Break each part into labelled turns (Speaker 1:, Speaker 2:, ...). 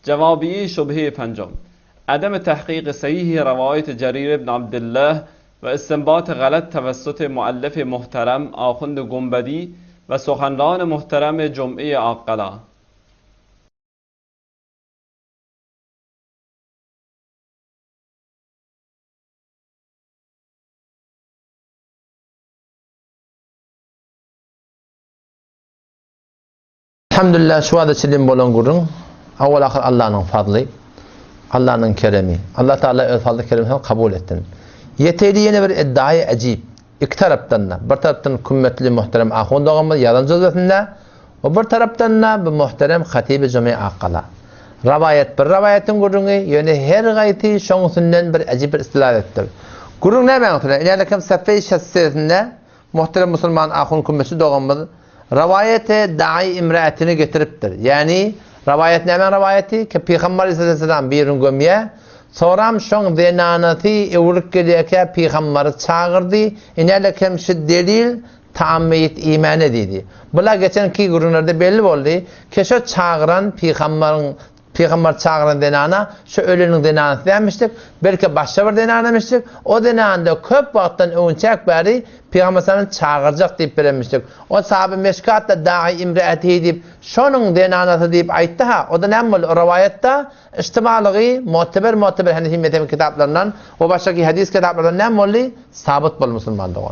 Speaker 1: جوابی شبهه پنجم، عدم تحقیق صحیح روایت جریر بن عبدالله و استنباط غلط توسط مؤلف محترم آخوند گنبدی و سخنران محترم جمعه عاقله.
Speaker 2: Elhamdülillah şu anda çilim bolan gurun. Avval ahir Allah'ın fadlı, Allah'ın keremi. Allah Teala öz fadlı kerimini kabul ettin. Yeterli yeni bir iddiayı acib. İki taraftan da, bir taraftan kümmetli muhterem ahun doğumuz yalancı özbetinde, ve bir taraftan da bir muhterem hatibi cümle akkala. Ravayet bir ravayetin gurunu, yani her gayti şonusundan bir acib bir istilal ettir. Gurun ne mağdur? İlerlekem seffe-i şahsiyetinde muhterem Müslüman ahun kümmetli doğumuz ravayete da'i imraatini getiriptir. Yani ravayet ne hemen ravayeti? Ki Peygamber Aleyhisselam bir gün gömye, soram şoň zenanaty ewrik gelýärke Peygamberi çağırdy. İnelekem şu delil taammiyet iman edildi. Bula geçenki gurunlarda belli boldy. Keşe çağıran Peygamber çağıran denana şu ölenin denanası demiştik. Belki başka bir denana demiştik. O denanda köp vaqtdan öňçek bäri Peygamber sana çağıracak deyip vermiştik. O sahabe meşkatta da'i imraati deyip şonun denanası deyip aytdı ha. O da ne bol rivayette istimalığı muteber Hanefi mezhebi kitaplarından o başka hadis kitaplarından ne bolly sabit bol Müslümanlar.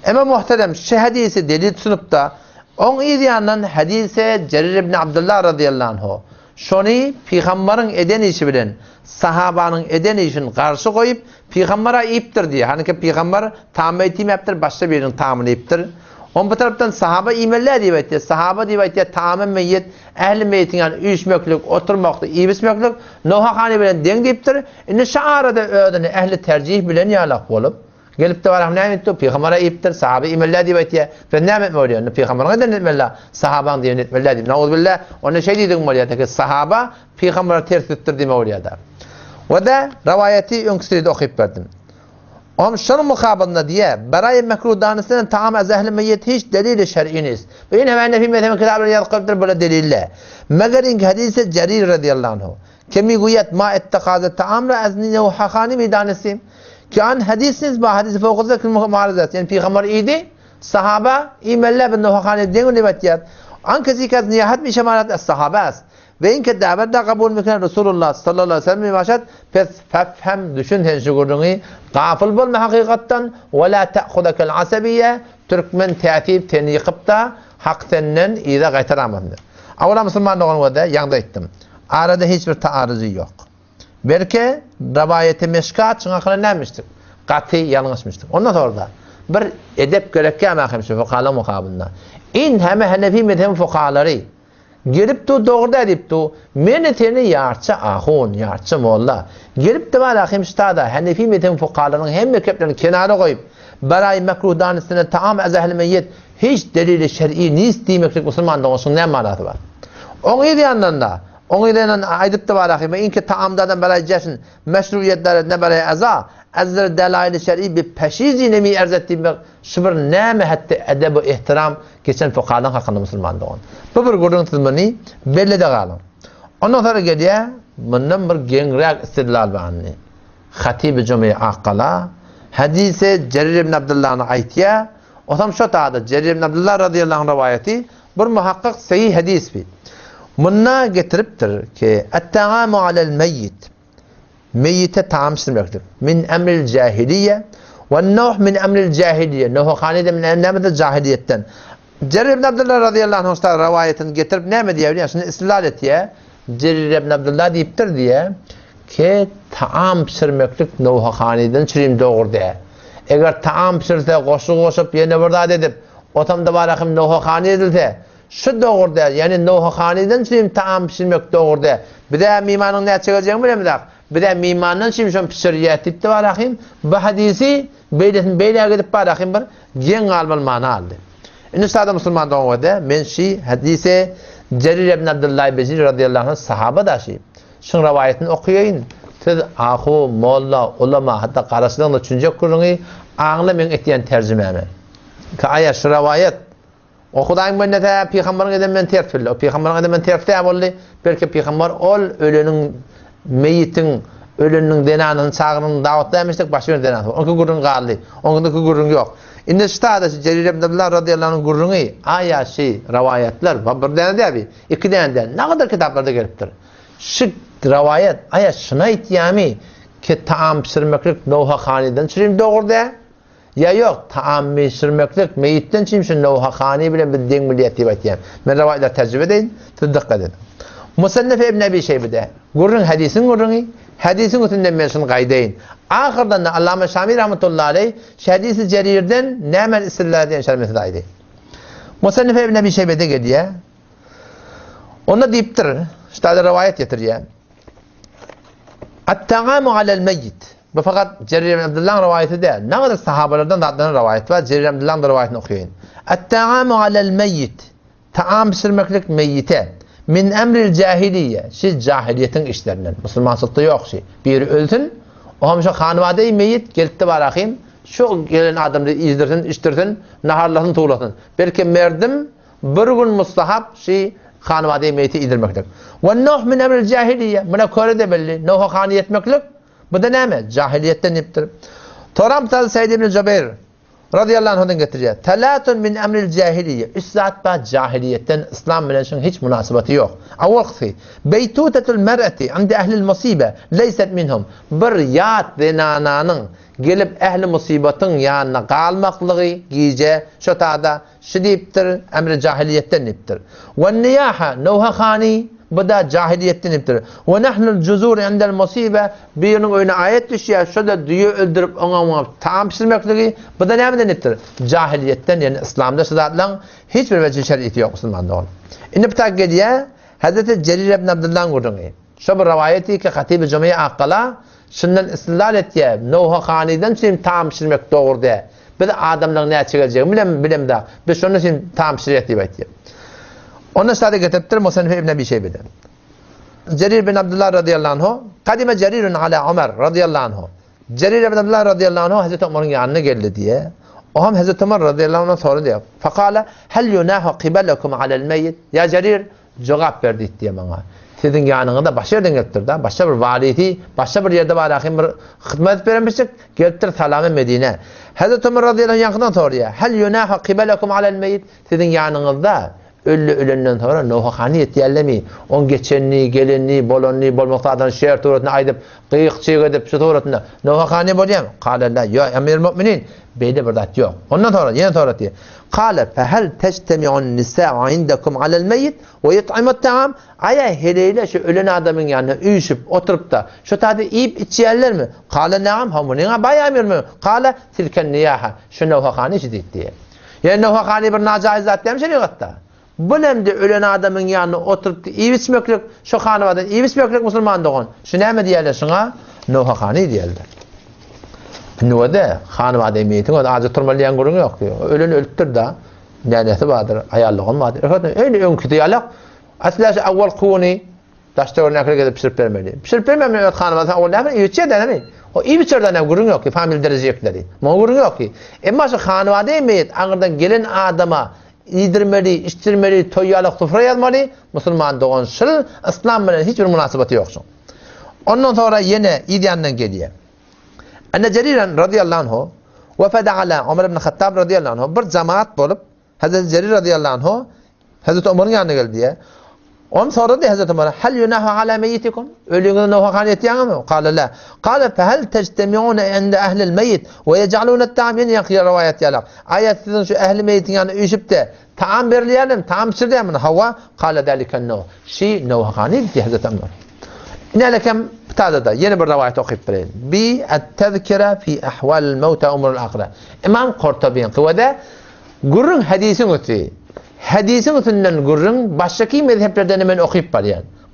Speaker 2: Ama muhterem şu hadisi delil sunup da on ýerden hadise Cerir ibn Abdullah radıyallahu anhu şonu Peygamberin eden işi bilen sahabanın eden işini karşı koyup Peygamber'e ayıptır diye. Hani ki Peygamber tahammütim yaptır, başka birinin tahammülü ayıptır. On bu taraftan sahaba imeller diye ayıptır. Sahaba diye ayıptır, tahammül meyyet, ehli meyyetin yani üçmöklük, oturmaklık, ibismöklük, nohakani bilen den deyiptir. İnne şaarada ödeni ehli tercih bilen yalak olup. Gelip de var ne etdi? Peygamber'e ayıptır, sahaba imeller diye ayıptır. Ben ne etme oluyor? Peygamber'e neden etmeler? Sahaban diye etmeler diye. Nauzubillah. Ona şey dedim oluyor ki sahaba Peygamber'e ters ettir diye oluyor da. Ve de rivayeti önküsüyle de okuyup verdim. Ama şunun mukabalında diye berayı mekruh danısının taam az ehli meyyet hiç delil-i şer'iniz. Ve yine hemen Nefi Mezhebi kitabları yazıklardır böyle delille. Meğer inki hadise Cerir radıyallahu anh. Kemi guyet ma ettekazı taamla azninehu hakani mi danısim. Ki an hadisiniz ba hadisi fokuzda kılmı muharizat. Yani Peygamber iyiydi. Sahaba imeller bin hakani dengu nebatiyat. An kazikaz niyahat mi şemalat as sahabas. Ve inke davet da kabul mükemmel Resulullah sallallahu aleyhi ve sellem başat pes fefhem düşün henşugurduğunu gafil bulma hakikattan ve la ta'khudakel asabiye Türkmen teatib teni yıkıp da hak senden iyide gaytaramamdır. Avla Müslümanlığın da yanında ettim. Arada hiçbir taarruzu yok. Belki rivayeti meşkat çıngakına neymiştik? Katı yanlışmıştık. Ondan sonra da bir edep gerekli amakimiştik fukahalar mukabilinde. İn hem Hanefi mezhebi fukahaları gelip de doğru edip de menetini yarça ahun, yarça molla. Gelip de var ahim stada Hanefi mezhebi fukahalarının hem mekeplerini kenara koyup berayı mekruh danisine taam az ehli meyyet hiç delili şer'i nis demeklik Müslüman'da olsun ne manası var? Onun yanından da onun yanından aydıp da var ahim inki taamdan berayı cesin meşruiyetler ne berayı aza azdır delail-i şer'i bir peşizi nemi erz ettiğim şubur neme hatta edeb ve ihtiram geçen fukahaların hakkında Müslüman'da olsun. Bu bir görüntüsünü belli de kalın. Ondan sonra geliyor bundan bir gengrek istidlal beğenli. Hatib-i Cumhuriyet Akkala hadise Cerir ibn Abdullah'ın aytiye o tam şu taada Cerir ibn Abdullah radıyallahu anh rivayeti bir muhakkak sahih hadis bir. Bununla getiriptir ki et-ta'amu alel meyyit meyyite taam sürmektir. Min emril cahiliye ve nuh min emril cahiliye. Nuh hanede min emril cahiliyetten. Cerir ibn Abdullah radıyallahu anh rivayetini getirip ne mi diye şimdi istilal et diye Cerir ibn Abdullah deyiptir diye ki taam pişirmeklik Nuh haneden çürüyüm doğru diye. Eğer taam pişirse koşup yine burada dedip otamda barakım Nuh hanedilse şu doğru diye yani Nuh haneden çürüyüm taam pişirmek doğru diye. Bir de mimanın ne çıkacağını bilemedik. Bir de mimanın şimdi şun pişiriyet etti barakım bu hadisi beyle gidip barakım bir gen almalı mana aldı. İnşallah Müslümanlar olmadı. Men şi hadise Cerir ibn Abdullah Becri radıyallahu anh sahaba da şi. Şun rivayetini okuyayım. Siz ahu, molla, ulama hatta karasılığında çünce kurunu anlamayın etiyen tercümeme. Ki ayet şu rivayet O Hudaýyň mennete peýgamberiň edem men terfildi. O peýgamberiň edem men terfde boldy. Belki peýgamber ol öleniň meýitiň öleniň denanyň çagynyň dawatlamışdyk başyny denany. Onky gurrun galdy. Onky gurrun ýok. Indi ştada Cerir ibn Abdullah radıyallahu anh gurrunu aya rivayetler bir tane değil, iki tane değil. Ne kadar kitaplarda gelipdir. Şu rivayet aya şuna ihtiyami ki taam pişirmeklik Nuh'a haniden çirim doğurdu ya yok taam pişirmeklik meyitten çirim şu Nuh'a hani bile bir din milliyeti batiyem. Men rivayetler tecrübe edin, dikkat edin. Musannef ibn Abi Şeybe'de gurrun hadisin gurrunu hadisin üstünden men şunu qaydayn. Ahirdan Allame Şamî rahmetullahi aleyh hadisi Cerir'den ne'mel istillerden şermesi daydı. Musannef ibn Abi Şeybe'de geliyor. Ona deyiptir. İşte rivayet getiriyor. At-ta'amu alel meyyit. Bu fakat Cerir ibn Abdullah'ın rivayeti değil. Ne kadar sahabelerden de adlarının rivayeti var. Cerir ibn Abdullah'ın da rivayetini okuyun. At-ta'amu alel meyyit. Ta'am pişirmeklik meyyite. Min emril cahiliye. Siz cahiliyetin işlerinden. Müslüman sıttı yok şey. Biri ölsün. O hem şu hanvade-i meyyit gelip de barakayım. Şu gelen adamı izdirsin, iştirsin, naharlasın, tuğlasın. Belki merdim bir gün mustahap şey hanvade-i meyyiti idirmeklik. Ve nuh min emril cahiliye. Buna köre de belli. Nuh'a hani etmeklik. Bu da ne? Cahiliyetten iptir. Toramtal Seyyid ibn Cübeyr radıyallahu anh'dan getiriyor. Telatun min emril cahiliye. Üstad cahiliyetten İslam bilen hiç münasebeti yok. Awal kısı. Beytutetul mer'ati indi ehlil musibe leyset minhum. Bir yat zinananın gelip ehli musibetin yanına kalmaklığı giyce şu tada şidiptir emri cahiliyetten iptir. Ve niyaha Nuh'a hani bu da cahiliyetten iptir. Ve nahnul cuzur indel musibe birinin önüne ayet düşüyor. Şurada düğü öldürüp ona tam pişirmekliği bu da nereden iptir? Cahiliyetten yani İslam'da sıdatlan hiçbir vecih şer'iyeti yok Müslüman'da olur. İndi bir tak geliyor Hazreti Cerir ibn Abdullah'ın gurduğunu. Şu bir rivayeti ki Hatib-i Cuma'yı akkala şundan istilal etiye Nuh'a haniden şimdi tam pişirmek doğru diye. Bir de adamların ne çıkacak bilem de biz şunun için tam pişirmek diye. Onu sadece getirtir Musannef ibn Abi Şeybe'den. Cerir bin Abdullah radıyallahu anh kadime Cerirun ala Ömer radıyallahu anh. Cerir bin Abdullah radıyallahu anh Hazreti Ömer'in yanına geldi diye. O hem Hazreti Ömer radıyallahu anh soru diyor. Fakale hel yunahu qibalakum alel meyyit. Ya Cerir cevap verdi diye bana. Sizin yanınızda başka yerden getir da. Başka bir validi, başka bir yerde barakim bir hizmet vermiştik. Getir selamı Medine. Hazreti Ömer radıyallahu anh yanından soruyor. Hel yunahu qibalakum alel meyyit. Sizin yanınızda ölenden sonra Nuh'a hani etiyellemi. On geçenliği, gelenliği, bolonliği, bolmaktadan şehir tuğratına aydıp, kıyık çiğ edip şu tuğratına Nuh'a hani bolyam. Kale la, ya emir müminin. Beyde bir dat yok. Ondan sonra yine tuğrat diye. Kale fehel tectemi'un nisa'u indekum alel meyyit ve yut'imut ta'am. Aya heleyle şu ölen adamın yanına uyuşup oturup da şu tadı yiyip içiyerler mi? Kale naam hamunina bayağı emir mi? Kale tilken niyaha. Şu Nuh'a hani şiddet diye. Yani Nuh'a hani bir nacaiz zat demiş şeriatta. Bu nemde ölen adamın yanına oturup iyi içmeklik, şu hanıvadan iyi içmeklik Müslüman doğun. Şu ne mi diyorlar şuna? Nuh'a hani diyorlar. Nuh'da hanıvadan emniyetin o da azı turmalayan gurun yok diyor. Ölen öldür da laneti vardır, ayarlığın vardır. Öyle önkü diyalak. Aslında evvel kuvuni taşta örnekleri gidip pişirip vermeli. Pişirip vermemeli hanıvadan evvel ne iyi içer de ne? O iyi içerden ne gurun yok ki, famil derece yükleri. Ma gurun yok ki. Ama şu hanıvadan emniyet, ağırdan gelen adama yedirmeli, içtirmeli, toyalık, sofra yazmalı, Müslüman doğan şıl, İslam ile hiçbir münasebeti yoksun. Ondan sonra yine İdyan'dan geliyor. Enne Ceriren radıyallahu anhu vefede ala Ömer ibn Hattab radıyallahu anhu bir cemaat bulup Hazreti Cerir radıyallahu anhu Hazreti Ömer'in yanına geldi diye. Ondan sonra da Hazreti Ömer'e hel yunahu ala meyyitikum? Ölüğünüzde Nuh'a haniyeti yanı mı? Kale la. Kale fehel tectemi'une ende ehlil meyyit ve yec'alûne ta'am yine yakıya rivayet yalak. Ayet sizin şu ehli meyyitin yanına üşüp de ta'am verleyelim, ta'am pişirleyelim mi? Hava. Kale deliken Nuh. Şi Nuh'a haniyeti Hazreti Ömer. İnelekem da yeni bir rivayet okuyup verelim. Bi et-tezkire fi ahvalil mevta umrul ahire. İmam Kurtubi'nin kıvada gurrun hadisin ötü. Hadisin ötünden gurrun baştaki mezheplerden hemen okuyup var.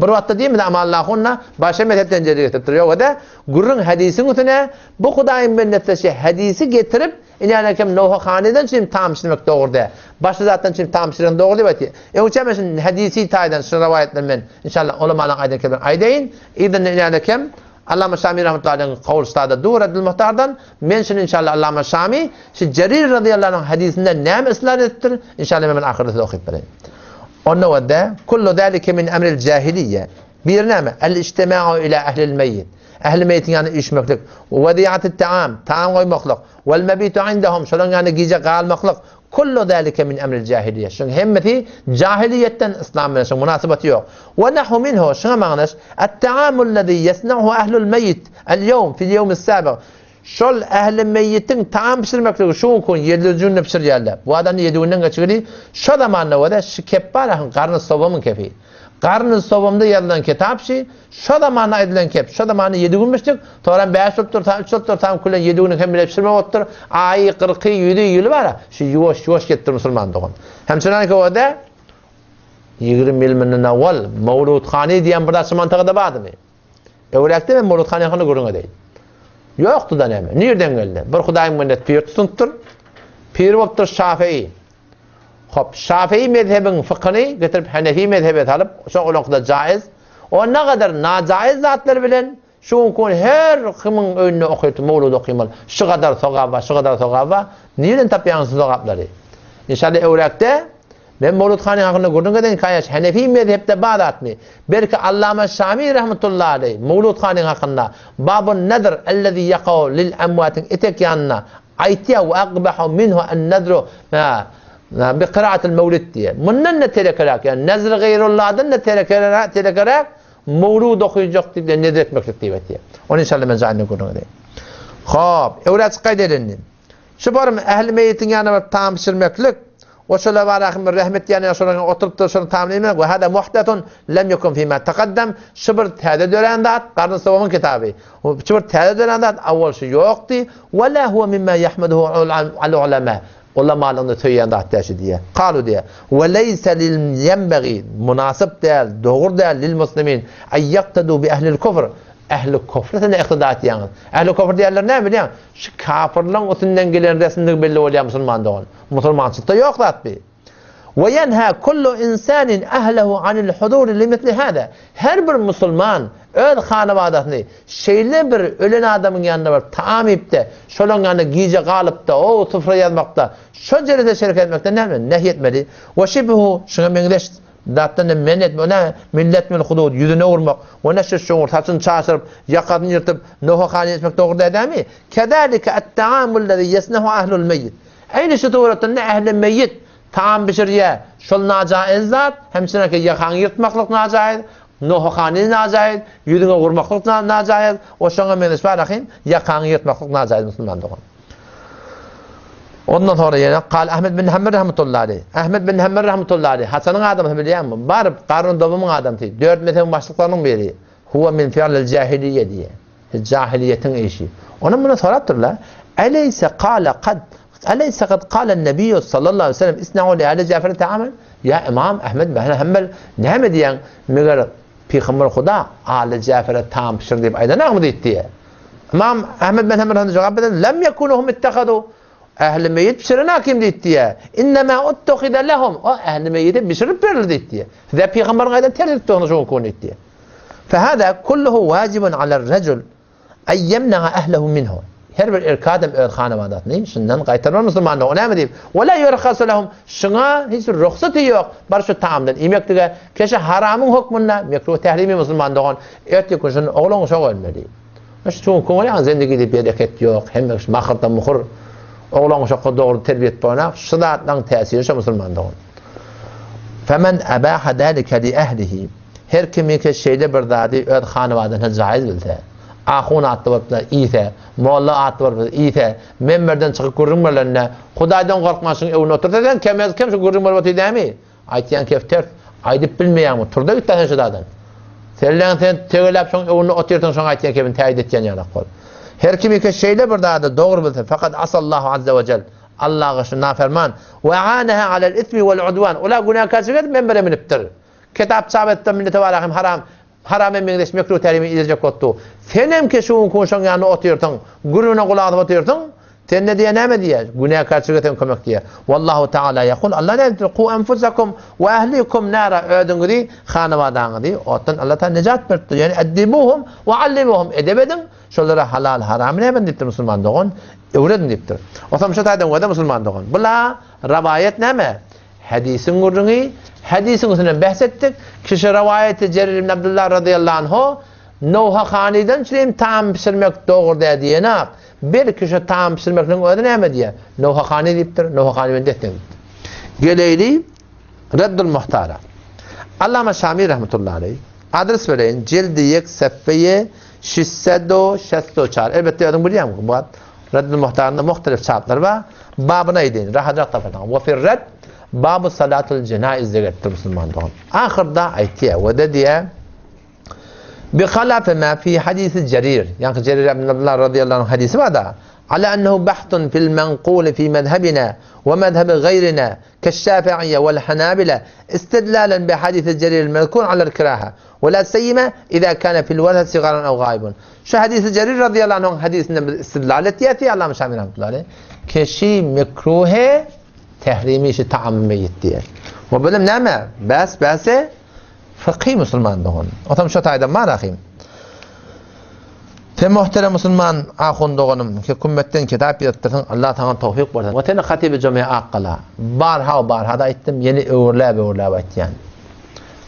Speaker 2: Bir vatta değil mi de ama Allah'ınla başka mezhepten ceri getiriyor. O da gurrun hadisin ötüne bu Kudayın bennetlesi hadisi getirip İnelekem Nuh'a haneden şimdi tam pişirmek doğru de. Başta zaten şimdi tam pişiren doğru değil. Uçamasın hadisi taydan şu rivayetler men inşallah ulamadan aydan kebir aydayn. İden inelekem Allama Şami rahmetullahi kavul stada dur Raddul Muhtar'dan mention inşallah Allama Şami şu Cerir radıyallahu anh hadisinde ne ıslah ettir inşallah hemen ahirete okuyup vereyim. Onunla wadda kullu zalika min emril cahiliye bir neme el istima'u ila ehlil meyyit ehli meyyitin yani işmeklik vediyatit ta'am koymaklık vel mebitu indahum şolun yani gece kalmaklık kullu zalika min emril cahiliye şun hemmeti cahiliyetten İslam'la şun münasebeti yok ve nahu minhu şuna mağnaş et-ta'amul lezi yesna'hu ehlul meyyit el-yevm fil yevmis sabiq şol ehli meyyitin taam pişirmekliği şu kun yedilcünle pişirýärler bu adam yediğinden geçigili şu zamanla wada şikeppara karnı sobamın kefi karnı sobamda yazılan kitapçı şu zamanla edilen kep şu zamanı yediğinmiştik toran 5 ottur tam 3 ottur tam kulen yediğini hem bile pişirmek ottur ayı 40 yüdü yılı var şu yuvaş gettir musulman doğan hem şundan ki wada 20 yıl menden awal Mevludkhani diyen bir mantıqada bardı mı Evrakta ben Mevludkhani görüngä değil yoktu da neme. Nereden geldi? Bir Hudaýyň münnet pir tutupdyr. Pir bolupdyr Şafii. Hop, Şafii mezhebin fıkhını getirip Hanefi mezhebe alıp şu ulaqda jaiz. O ne kadar najaiz zatlar bilen şu kun her kimin önüne okuyup mevlud okuymalı. Şu kadar sogaba, şu kadar sogaba. Nereden tapýansy sogapları? İnşallah evrakta ben Mevludkhani hakkında gördüğümden kayaş Hanefi mezhepte bağdatmı? Belki Allama Şami rahmetullahi aleyh Mevludkhani hakkında babun nadr ellezî yaqav lil amwatin etek yanına aytiya ve akbahu minhu en nadru bi qiraatil mevlid diye. Bundan ne telekerak yani nazr gayrullah'dan ne telekerak mevlud okuyacak diye ne etmeklik diye. Onu inşallah ben zannı gördüğümden. Hop, evrat kaydedelim. Şu barım ehli meyyitin yanına tam pişirmeklik وصلى وراهم الرحمة يعني شرنا أطلبت شرنا تعملين وهذا محدث لم يكن فيما تقدم شبرت هذا دوران ذات قرن سوا من كتابي وشبرت هذا دوران ذات أول شيء يقطي ولا هو مما يحمده العلماء علماء لأنه تيان ذات تأشيدية قالوا ديا وليس ينبغي مناسب دال دور دال للمسلمين أن يقتدوا بأهل الكفر ehli kofreten iqtidat ýaňyz. Ehli kofr diýerler näme diýen? Şu kafirlaň otundan gelen resmini belli bolýar musulman dogan. Musulmançylykda ýok zatby. Ve yenha kullu insanin ahlehu anil hudur limitli hada. Her bir musulman öz hanawadatyny şeýle bir ölen adamyň ýanyna barıp taam ipde, şolaň ýanyna giýje galypda, o sufra ýazmakda, şo jerede şerik etmekden näme? Nehy etmeli. Ve şibhu şuna meňleş Dattan men etmene millet min hudud yüzüne vurmak ve neşr şoğur saçını çaşırıp yakadını yırtıp nohakani etmek doğru değil mi? Kedalike et-taamul lezi yesnehu ahlul meyyit. Aynı şu doğrultuda ehli meyyit taam pişiriye şol najaiz zat hemşine ki yakan yırtmaklık najaiz nohakani najaiz yüzüne vurmaklık najaiz o şoňa menes barakin yakan yırtmaklık najaiz musulman doğan. Ondan sonra yine kal Ahmed bin Hanbel rahmetullahi aleyh. Ahmed bin Hanbel rahmetullahi aleyh. Hasan'ın adamı biliyor musun? Barıp karnın dobumun adamı. 4 mezhebin başlıklarının biri. Huve min fi'lil cahiliye diye. Cahiliyetin işi. Onun buna soraptırlar. Aleyse kad kâlen nebiyyü sallallahu aleyhi ve sellem isna'u li ahli Cafer'e ta'amel. Ya İmam Ahmed bin Hanbel ne mi diyen? Meğer Peygamber Huda ahli Cafer'e ta'am pişir deyip aydan ağmı deyip diye. İmam Ahmed bin Hanbel cevap eden lem yekunuhum ittehadu. Ehli meyyit pişirene kim deyip diye. İnnemâ uttukhide lehum. O ehli meyyiti pişirip verildi deyip diye. Ve Peygamber'in aydan tercih onu şunu konu deyip diye. Fehâdâ kulluhu vâcibun alel recul en yemna'a ehlehu minhu. Her bir erkadem öz hanavadatnıyım. Şundan qaytarma musulmanlığı. O ne mi deyip? Ve la yurkhası lehum. Şuna hiç ruhsatı yok. Bar şu taamdan. İmektige keşe haramın hukmunna. Mekruh tehrimi musulmanlığın. Evet yokun şunun oğlun şoğu ölmeli. Şunu konu yani zendegi deyip yedeket yok. Hem mahırda muhur. Oğlan şoqqa doğru terbiye etmeyene şıdatlan tesiri şu musulmanlığın. Femen abaha dalika li ehlihi. Her kimi ki şeyde bir dadi öz hanavadına caiz bilse. Ahun atı varsa iyse, molla atı varsa iyse, memberden çıkıp görünmelerine, Hudaydan korkmasın evine oturtadan kim şu görünmeler batı değil mi? Aytiyan kefter, aydip bilmeyen mi? Turda gittin şıdadan. Sen tegelap şun evine oturtun şun aytiyan kefin teyit etken yana kol. Her kimi ki şeyle bir dadi doğru bilse, fakat asallahu azze ve cel. Allah'a şu naferman. Ve âneha alel ismi vel udvan. Ola günah karşıget membere miniptir. Kitap sabetten millete varahim haram emmeğdeş mekruh terimi izleyecek ottu. Senem ki şuun konuşan yanına otuyorsun, guruna kulağına otuyorsun, Sen ne diye ne mi diye? Günah karşı kömek diye. Vallahu Teala yakul. Allah ne diyor? Ku enfusakum ve ehlikum nara ödün gidi, hanavadan gidi. Otun Allah ta necat verdi. Yani eddibuhum ve allimuhum. Edebedin. Şolara halal haram ne ben diptir Müslüman doğun. Öğredin diptir. Otam şu taydan göde Müslüman doğun. Bula rivayet ne mi? Hadisin gurrungi. Hadisin üstüne bahsettik. Kişi rivayeti Cerir ibn Abdullah radıyallahu anhu Nuh'a Khani'den çilim tam pişirmek doğru diye ne yap? Bir kişi tam pişirmekle öyle ne diye? Nuh'a Khani deyiptir. Nuh'a Khani ben deyiptir. Geleyli Reddül Muhtara. Allama Şami rahmetullahi aleyh. Adres vereyin. Cildi yek seffeye 664. Elbette adını biliyor musun? Bu Reddül Muhtara'nda muhtelif çaplar var. Babına idin. Rahat tafardan. Ve fir red Bab-ı salatul cenaiz diye getirdi Müslüman doğum. Ahırda aytiye ve de diye بخلاف ما في حديث جرير يعني جرير بن عبد الله رضي الله عنه حديث هذا على أنه بحث في المنقول في مذهبنا ومذهب غيرنا كالشافعية والحنابلة استدلالا بحديث جرير المذكور على الكراهة ولا سيما إذا كان في الورثة صغارا أو غائب. شو حديث جرير رضي الله عنه حديث استدلال يأتي على مشامل رحمة الله عليه كشي مكروه تحريمي شي تعميم يتيه وبلم نعمة بس فقهی مسلمان دهون. اتم شو تایدم ما رخیم. ته محترم مسلمان آخون دهونم که کمتن کتاب بیاتن الله تعالی توفیق برد. و تن خطیب جمعه عقلا بارها دا ایتم یعنی اورلا واتیان.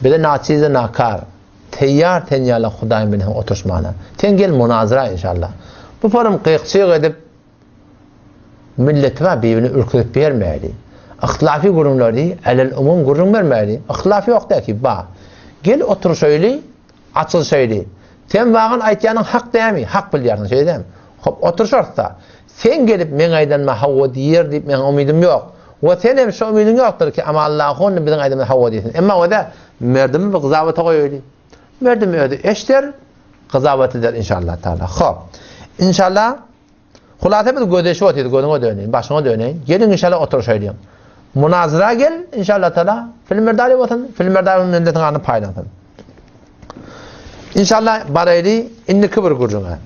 Speaker 2: بده ناچیز ناکار. تیار تنیال خدای من هم اترشمانه. تنگل مناظره انشالله. Bu forum qiyqçıq edib millet ve birbirini ürkütüp vermeyeli. İhtilafi kurumları elel umum kurum vermeyeli. İhtilafi yok da ki ba. Gel otur söyle, açıl söyle. Sen bağın aytyanın hak değil mi? Hak biliyorsun şey değil mi? Hop otur şortta. Sen gelip men aydan ma havva diyer deyip men umidim yok. Ve senin şu umidin yoktur ki ama Allah'ın bizim aydan havva diyesin. Ama o da merdimi bir kızavata koyuyor. Merdimi öde eşter kızavata der inşallah Teala. Hop. İnşallah hulata bir gödeşi otuydu. Gödüne döneyim. Başına döneyim. Gelin inşallah otur söyleyeyim. Munazara gel inşallah Teala. Filmlerdari vatan. Filmlerdarinin önünde tanığı paylaşın. İnşallah barayri inni kıbır kurcuna.